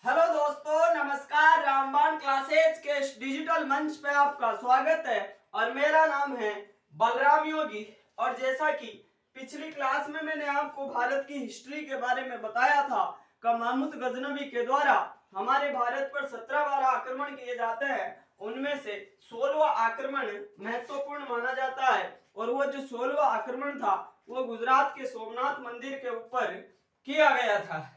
Hello दोस्तों, नमस्कार। रामबाण क्लासेज के इस डिजिटल मंच पे आपका स्वागत है और मेरा नाम है बलराम योगी। और जैसा कि पिछली क्लास में मैंने आपको भारत की हिस्ट्री के बारे में बताया था कि महमूद गजनवी के द्वारा हमारे भारत पर 17 बार आक्रमण किए जाते हैं। उनमें से 16वां आक्रमण महत्वपूर्ण माना जाता है और वो जो 16वां आक्रमण था वो गुजरात के सोमनाथ मंदिर के ऊपर किया गया था।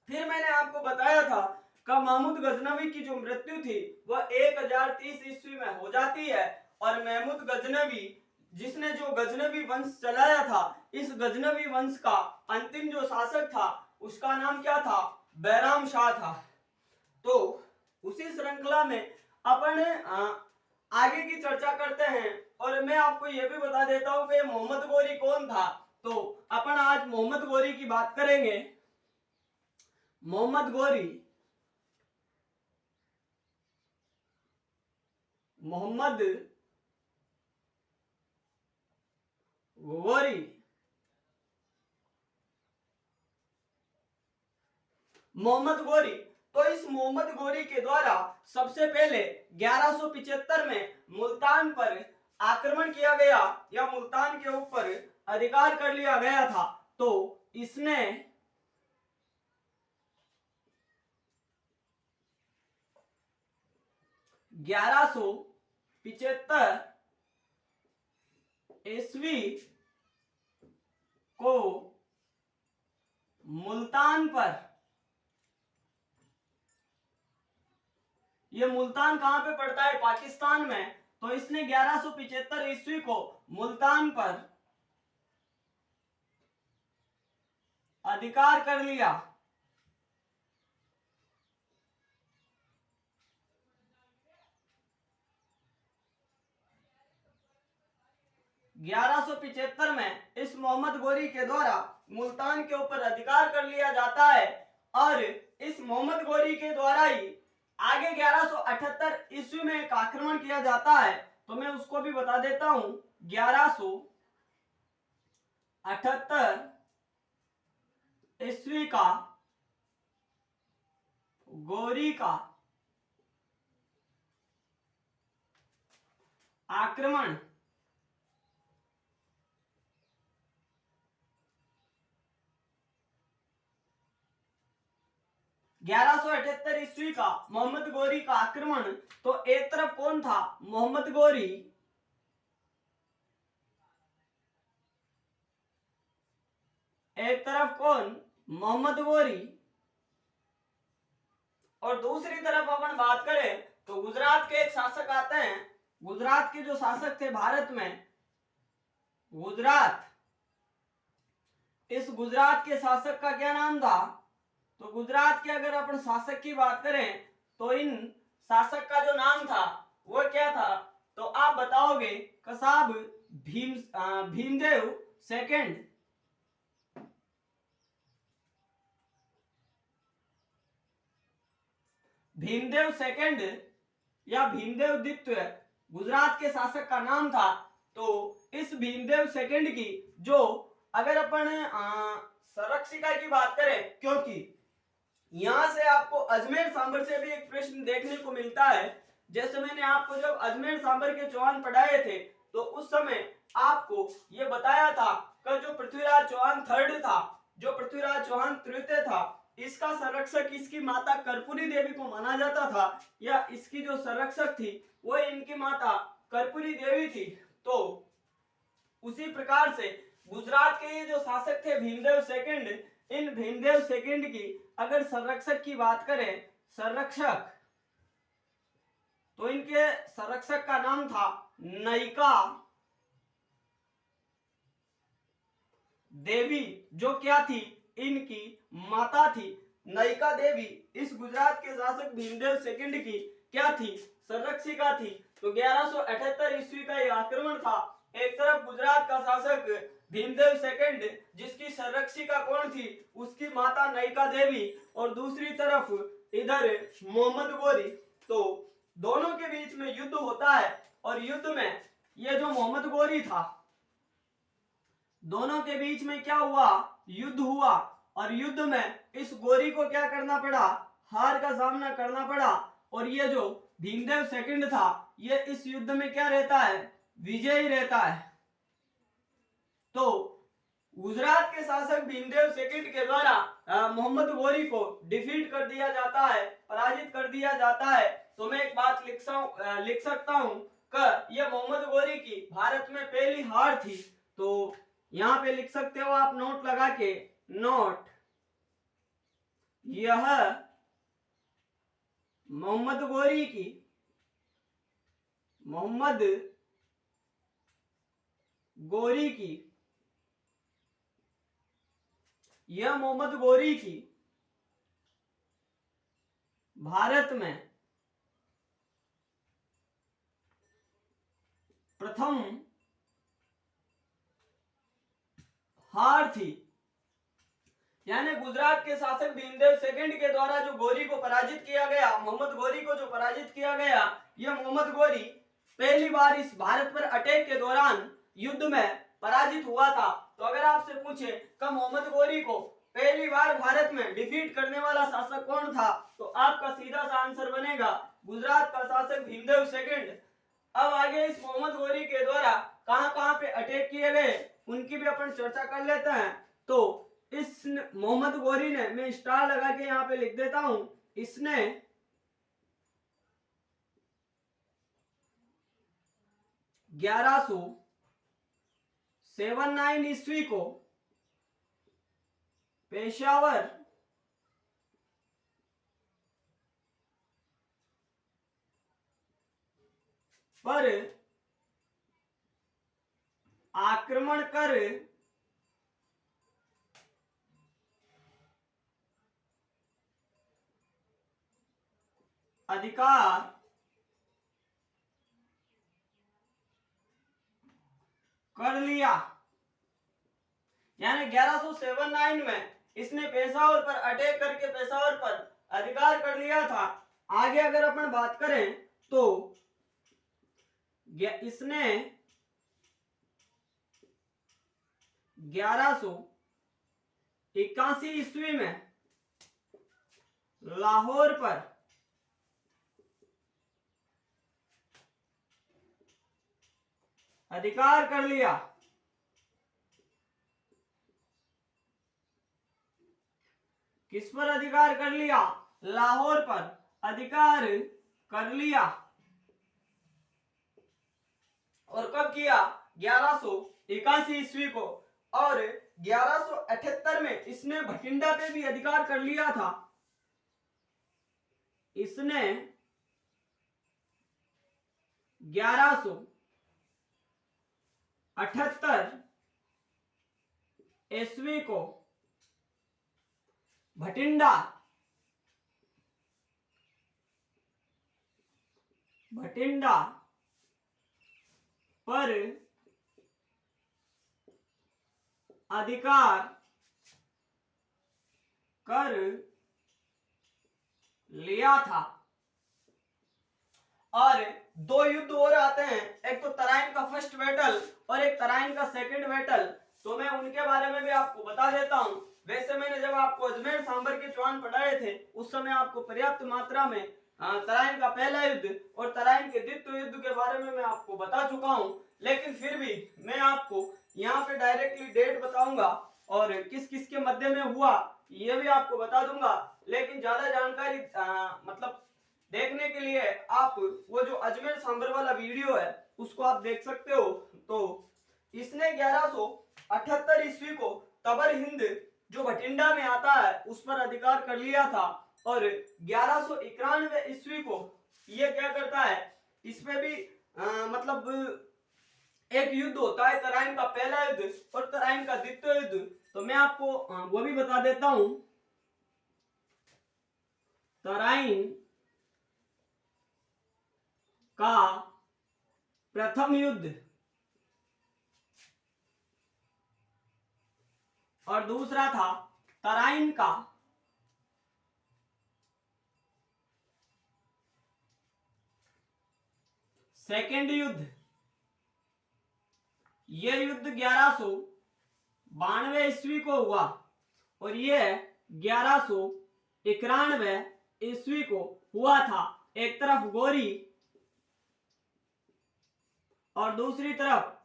फिर मैंने आपको बताया था कि महमूद गजनवी की जो मृत्यु थी वह 1030 ईस्वी में हो जाती है और महमूद गजनवी जिसने जो गजनवी वंश चलाया था, इस गजनवी वंश का अंतिम जो शासक था उसका नाम क्या था? बैराम शाह था। तो उसी श्रृंखला में अपन आगे की चर्चा करते हैं और मैं आपको यह भी बता देता हूं कि मोहम्मद गोरी कौन था। तो अपन आज मोहम्मद गोरी की बात करेंगे। मोहम्मद गोरी मोहम्मद गोरी मोहम्मद गोरी तो इस मोहम्मद गोरी के द्वारा सबसे पहले 1175 में मुल्तान पर आक्रमण किया गया या मुल्तान के ऊपर अधिकार कर लिया गया था। तो इसने 1175 ईस्वी को मुल्तान पर, यह मुल्तान कहां पे पड़ता है? पाकिस्तान में। तो इसने 1175 ईस्वी को मुल्तान पर अधिकार कर लिया। ग्यारह सौ पिछहत्तर में इस मोहम्मद गोरी के द्वारा मुल्तान के ऊपर अधिकार कर लिया जाता है और इस मोहम्मद गोरी के द्वारा ही आगे 1178 ईस्वी में एक आक्रमण किया जाता है। तो मैं उसको भी बता देता हूं। 1178 ईस्वी का गोरी का आक्रमण 1178 ईस्वी का मोहम्मद गोरी का आक्रमण। तो एक तरफ कौन था? मोहम्मद गोरी। एक तरफ कौन? मोहम्मद गोरी। और दूसरी तरफ अपन बात करें तो गुजरात के एक शासक आते हैं। गुजरात के जो शासक थे भारत में, गुजरात, इस गुजरात के शासक का क्या नाम था? तो गुजरात के अगर अपन शासक की बात करें तो इन शासक का जो नाम था वो क्या था? तो आप बताओगे कसाब भीमदेव सेकंड। भीमदेव सेकंड या भीमदेव द्वितीय गुजरात के शासक का नाम था। तो इस भीमदेव सेकंड की जो अगर अपन संरक्षिका की बात करें, क्योंकि यहां से आपको अजमेर सांबर से भी एक प्रश्न देखने को मिलता है। जैसे मैंने आपको जब अजमेर सांबर के चौहान पढ़ाए थे तो उस समय आपको यह बताया था कि जो पृथ्वीराज चौहान थर्ड था, जो पृथ्वीराज चौहान तृतीय था, इसका संरक्षक इसकी माता कर्पूरी देवी को माना जाता था या इसकी जो संरक्षक थी वो इनकी माता कर्पूरी देवी थी। तो उसी प्रकार से गुजरात के ये जो शासक थे भीमदेव सेकंड, इन भीमदेव सेकंड की अगर संरक्षक की बात करें, संरक्षक, तो इनके संरक्षक का नाम था नयिका देवी, जो क्या थी? इनकी माता थी। नयिका देवी इस गुजरात के शासक भीमदेव सेकंड की क्या थी? संरक्षिका थी। तो 1178 ईस्वी का यह आक्रमण था। एक तरफ गुजरात का शासक भीमदेव सेकंड जिसकी संरक्षिका कौन थी? उसकी माता नयिका देवी, और दूसरी तरफ इधर मोहम्मद गोरी। तो दोनों के बीच में युद्ध होता है और युद्ध में यह जो मोहम्मद गोरी था, दोनों के बीच में क्या हुआ? युद्ध हुआ। और युद्ध में इस गोरी को क्या करना पड़ा, हार का सामना करना पड़ा। और ये जो भीमदेव सेकंड था ये इस युद्ध में क्या रहता है, विजयी रहता है। तो गुजरात के शासक भीमदेव सेकंड के द्वारा मोहम्मद गोरी को डिफीट कर दिया जाता है, पराजित कर दिया जाता है। तो मैं एक बात लिख सकता हूं कि यह मोहम्मद गोरी की भारत में पहली हार थी। तो यहां पे लिख सकते हो आप नोट लगा के, नोट, यह मोहम्मद गोरी की, मोहम्मद गोरी की, यह मोहम्मद गोरी की भारत में प्रथम हार थी। यानी गुजरात के शासक भीमदेव सेकंड के द्वारा जो गोरी को पराजित किया गया, मोहम्मद गोरी को जो पराजित किया गया, यह मोहम्मद गोरी पहली बार इस भारत पर अटैक के दौरान युद्ध में पराजित हुआ था। तो अगर आपसे पूछे कि मोहम्मद गोरी को पहली बार भारत में डिफीट करने वाला शासक कौन था, तो आपका सीधा सा आंसर बनेगा गुजरात का शासक भीमदेव सेकंड। अब आगे इस मोहम्मद गोरी के द्वारा कहां-कहां पे अटैक किए गए उनकी भी अपन चर्चा कर लेते हैं। तो इस मोहम्मद गोरी ने, मैं स्टार लगा के यहां पे लिख देता हूं, इसने 1179 ईस्वी को पेशावर पर आक्रमण कर अधिकार कर लिया। यानी 1179 में इसने पेशावर पर अटैक करके पेशावर पर अधिकार कर लिया था। आगे अगर अपन बात करें तो इसने 1181 ईस्वी में लाहौर पर अधिकार कर लिया। किस पर अधिकार कर लिया, लाहौर पर अधिकार कर लिया। और कब किया, 1181 ईस्वी को। और 1178 में इसने भटिंडा पे भी अधिकार कर लिया था। इसने 1178 ईस्वी को भटिंडा पर अधिकार कर लिया था। और दो युद्ध और आते हैं, एक तो तराइन का फर्स्ट बैटल और एक तराइन का सेकंड बैटल। तो मैं उनके बारे में भी आपको बता देता हूं। वैसे मैंने जब आपको अजमेर सांबर के चौहान पढ़ाए थे उस समय आपको पर्याप्त मात्रा में तराइन का पहला युद्ध और तराइन के द्वितीय युद्ध के बारे में मैं आपको बता चुका हूं। लेकिन फिर भी मैं आपको यहाँ पे डायरेक्टली डेट बताऊंगा और किस किस के मध्य में हुआ ये भी आपको बता दूंगा। लेकिन ज्यादा जानकारी मतलब देखने के लिए आप वो जो अजमेर सांबर वाला वीडियो है उसको आप देख सकते हो। तो इसने 1178 ईस्वी को तबर हिंद जो भटिंडा में आता है उस पर अधिकार कर लिया था। और 1191 ईस्वी को ये क्या करता है, इसमें भी मतलब एक युद्ध होता है, तराइन का पहला युद्ध और तराइन का द्वितीय युद्ध। तो मैं आपको वो भी बता देता हूं। तराइन का प्रथम युद्ध और दूसरा था तराइन का सेकेंड युद्ध। यह युद्ध 1192 ईस्वी को हुआ और ये 1191 ईस्वी को हुआ था। एक तरफ गोरी और दूसरी तरफ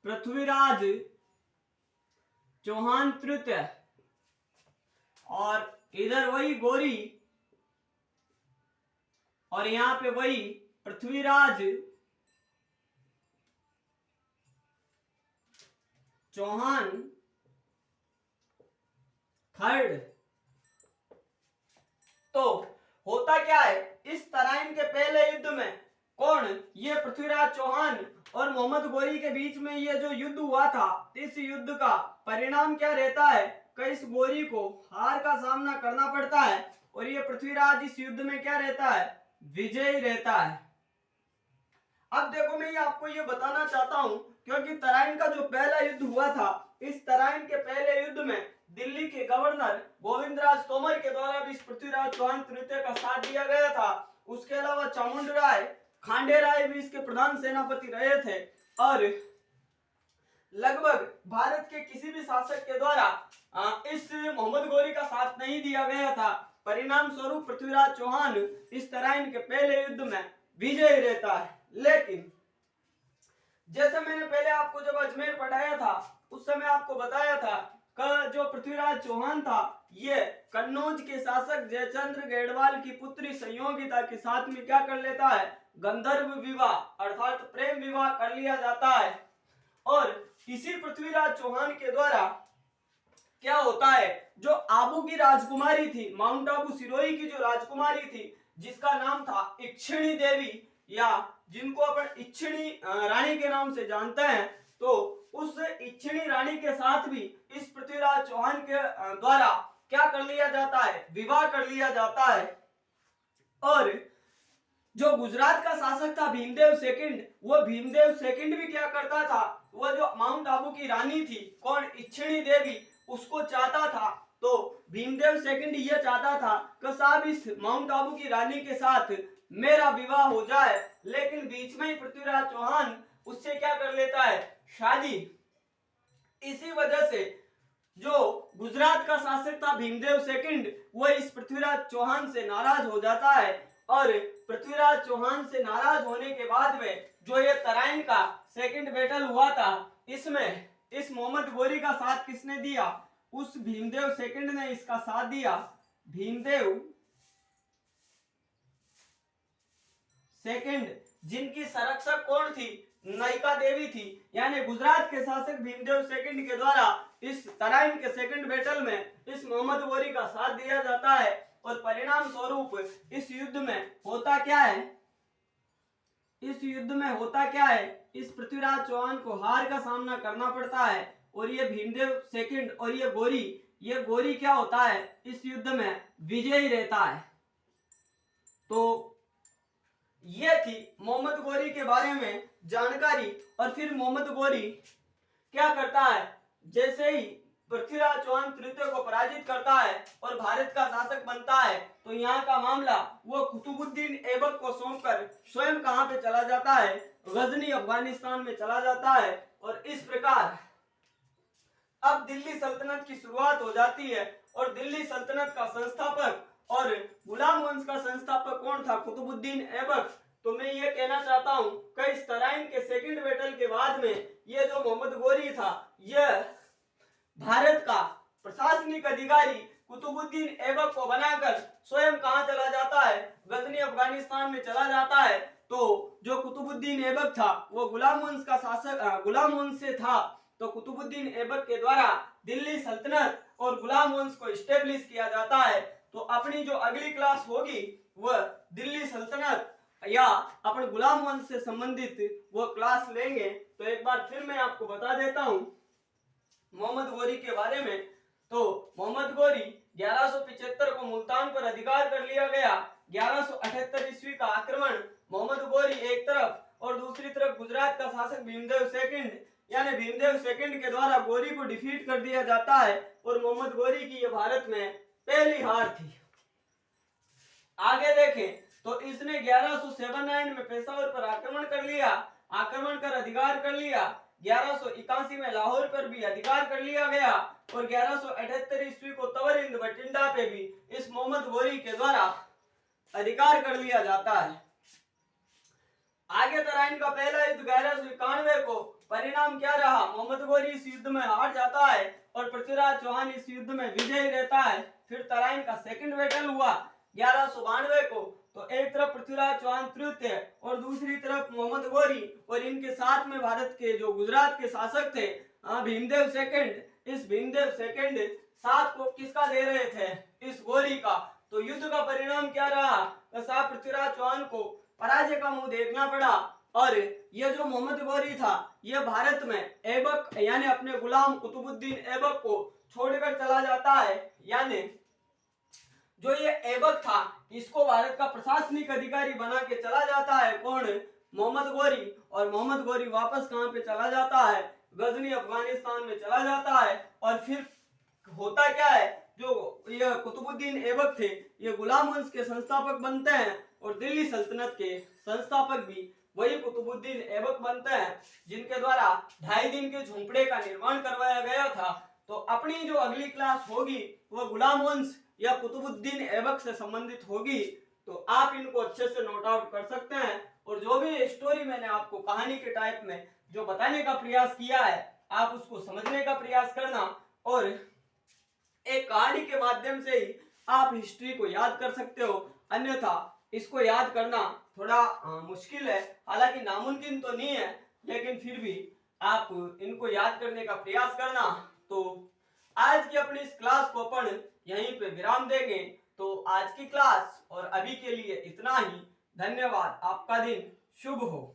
पृथ्वीराज चौहान तृतीय, और इधर वही गोरी और यहां पे वही पृथ्वीराज चौहान थर्ड। तो होता क्या है, इस तराइन के पहले युद्ध में कौन, ये पृथ्वीराज चौहान और मोहम्मद गोरी के बीच में ये जो युद्ध हुआ था, इस युद्ध का परिणाम क्या रहता है कि इस गोरी को हार का सामना करना पड़ता है और ये पृथ्वीराज इस युद्ध में क्या रहता है, विजयी रहता है। अब देखो मैं ये आपको ये बताना चाहता हूं, क्योंकि तराइन का जो पहला युद्ध हुआ था, इस तराइन के पहले युद्ध में दिल्ली के गवर्नर गोविंदराज तोमर के द्वारा भी इस पृथ्वीराज चौहान तृतीय का साथ दिया गया था। उसके अलावा चामुंडराय खांडे राय भी इसके प्रधान सेनापति रहे थे और लगभग भारत के किसी भी शासक के द्वारा इस मोहम्मद गोरी का साथ नहीं दिया गया था। परिणाम स्वरूप पृथ्वीराज चौहान इस तराइन के पहले युद्ध में विजयी रहता है। लेकिन जैसे मैंने पहले आपको जब अजमेर पढ़ाया था उस समय आपको बताया था कि जो पृथ्वीराज चौहान था ये कन्नौज के शासक जयचंद्र गेडवाल की पुत्री संयोगिता के साथ में क्या कर लेता है, गंधर्व विवाह अर्थात प्रेम विवाह कर लिया जाता है। और इसी पृथ्वीराज चौहान के द्वारा क्या होता है, जो आबू की राजकुमारी थी, माउंट आबू सिरोही की जो राजकुमारी थी जिसका नाम था इक्षिणी देवी या जिनको अपन इक्षिणी रानी के नाम से जानते हैं, तो उस इक्षिणी रानी के साथ भी इस पृथ्वीराज चौहान के द्वारा क्या कर लिया जाता है, विवाह कर लिया जाता है। और जो गुजरात का शासक था भीमदेव सेकंड, वो भीमदेव सेकंड भी क्या करता था, वो जो माउंट आबू की रानी थी कौन, इक्षिणी देवी, उसको चाहता था। तो भीमदेव सेकंड ये चाहता था कि साहब इस माउंट आबू की रानी के साथ मेरा विवाह हो जाए, लेकिन बीच में ही पृथ्वीराज चौहान उससे क्या कर लेता है, शादी। इसी वजह से जो गुजरात का शासक था भीमदेव सेकंड, वो इस पृथ्वीराज चौहान से नाराज हो जाता है और पृथ्वीराज चौहान से नाराज होने के बाद में जो ये तराइन का सेकंड बैटल हुआ था, इसमें इस मोहम्मद गोरी का साथ किसने दिया, उस भीमदेव सेकंड ने इसका साथ दिया। भीमदेव सेकंड जिनकी संरक्षक कौन थी, नायिका देवी थी, यानी गुजरात के शासक भीमदेव सेकंड के द्वारा इस तराइन के सेकंड बैटल में इस मोहम्मद गोरी का साथ दिया जाता है और परिणाम स्वरूप इस युद्ध में होता क्या है, इस युद्ध में होता क्या है, इस पृथ्वीराज चौहान को हार का सामना करना पड़ता है और ये भीमदेव सेकंड और ये गोरी क्या होता है, इस युद्ध में विजयी रहता है। तो ये थी मोहम्मद गोरी के बारे में जानकारी। और फिर मोहम्मद गोरी क्या करता है, जैसे ही पृथ्वीराज चौहान तृतीय को पराजित करता है और भारत का शासक बनता है, तो यहाँ का मामला वो कुतुबुद्दीन ऐबक को सौंपकर स्वयं कहां पे चला जाता है, गजनी अफगानिस्तान में चला जाता है। और इस प्रकार अब दिल्ली सल्तनत की शुरुआत हो जाती है और दिल्ली सल्तनत का संस्थापक और गुलाम वंश का संस्थापक कौन था, कुतुबुद्दीन ऐबक। तो मैं ये कहना चाहता हूं कि इस तराइन के सेकंड बैटल के बाद में ये जो मोहम्मद गोरी था, यह भारत का प्रशासनिक अधिकारी कुतुबुद्दीन ऐबक को बनाकर स्वयं कहां चला जाता है, गजनी अफगानिस्तान में चला जाता है। तो जो कुतुबुद्दीन ऐबक था वो गुलाम वंश का शासक, गुलाम वंश से था। तो कुतुबुद्दीन ऐबक के द्वारा दिल्ली सल्तनत और गुलाम वंश को स्टेब्लिश किया जाता है। तो अपनी जो अगली क्लास होगी वह दिल्ली सल्तनत या अपन गुलाम वंश से संबंधित वो क्लास लेंगे। तो एक बार फिर मैं आपको बता देता हूं मोहम्मद गोरी के बारे में। तो मोहम्मद गोरी 1175 को मुल्तान पर अधिकार कर लिया गया। 1178 ईस्वी का आक्रमण मोहम्मद गोरी एक तरफ और दूसरी तरफ गुजरात का शासक भीमदेव सेकंड यानी भीमदेव सेकंड के द्वारा गोरी को डिफीट कर दिया जाता है और मोहम्मद गोरी की यह भारत में पहली हार थी। आगे देखें तो इसने 1179 में पेशावर पर आक्रमण कर लिया, आक्रमण कर अधिकार कर लिया। 1181 में लाहौर पर भी अधिकार कर लिया गया और 1178 ईस्वी को तवरिंद बठिंडा पे भी इस मोहम्मद गोरी के द्वारा अधिकार कर लिया जाता है। आगे तराइन का पहला युद्ध 1191 को परिणाम क्या रहा? मोहम्मद गोरी इस युद्ध में हार जाता है और पृथ्वीराज चौहान इस युद्ध में विजयी रहता है। फिर तराइन का सेकंड बैटल हुआ 1192 को, तो एक तरफ पृथ्वीराज चौहान तृतीय और दूसरी तरफ मोहम्मद गोरी और इनके साथ में भारत के जो गुजरात के शासक थे भीमदेव सेकंड। इस भीमदेव सेकंड साथ को किसका दे रहे थे? इस गोरी का। तो युद्ध का परिणाम क्या रहा? साहब पृथ्वीराज चौहान को पराजय का मुंह देखना पड़ा और यह जो मोहम्मद गोरी था यह भारत में ऐबक यानी अपने गुलाम कुतुबुद्दीन ऐबक को छोड़कर चला जाता है। यानी जो ये ऐबक था इसको भारत का प्रशासनिक अधिकारी बना के चला जाता है। कौन? मोहम्मद गोरी। और मोहम्मद गोरी वापस कहां पे चला जाता है? गजनी अफगानिस्तान में चला जाता है। और फिर होता क्या है, जो ये कुतुबुद्दीन ऐबक थे ये गुलाम वंश के संस्थापक बनते हैं और दिल्ली सल्तनत के संस्थापक भी वही कुतुबुद्दीन ऐबक बनते हैं, जिनके द्वारा 2.5 दिन के झोंपड़े का निर्माण करवाया गया था। तो अपनी जो अगली क्लास होगी वो गुलाम वंश या कुतुबुद्दीन ऐबक से संबंधित होगी। तो आप इनको अच्छे से नोट आउट कर सकते हैं और जो भी स्टोरी मैंने आपको कहानी के टाइप में जो बताने का प्रयास किया है आप उसको समझने का प्रयास करना और एक कहानी के माध्यम से ही आप हिस्ट्री को याद कर सकते हो। अन्यथा इसको याद करना थोड़ा मुश्किल है, हालांकि नामुमकिन तो नहीं है, लेकिन फिर भी आप इनको याद करने का प्रयास करना। तो आज की अपनी इस क्लास को अपन यहीं पे विराम देंगे। तो आज की क्लास और अभी के लिए इतना ही। धन्यवाद। आपका दिन शुभ हो।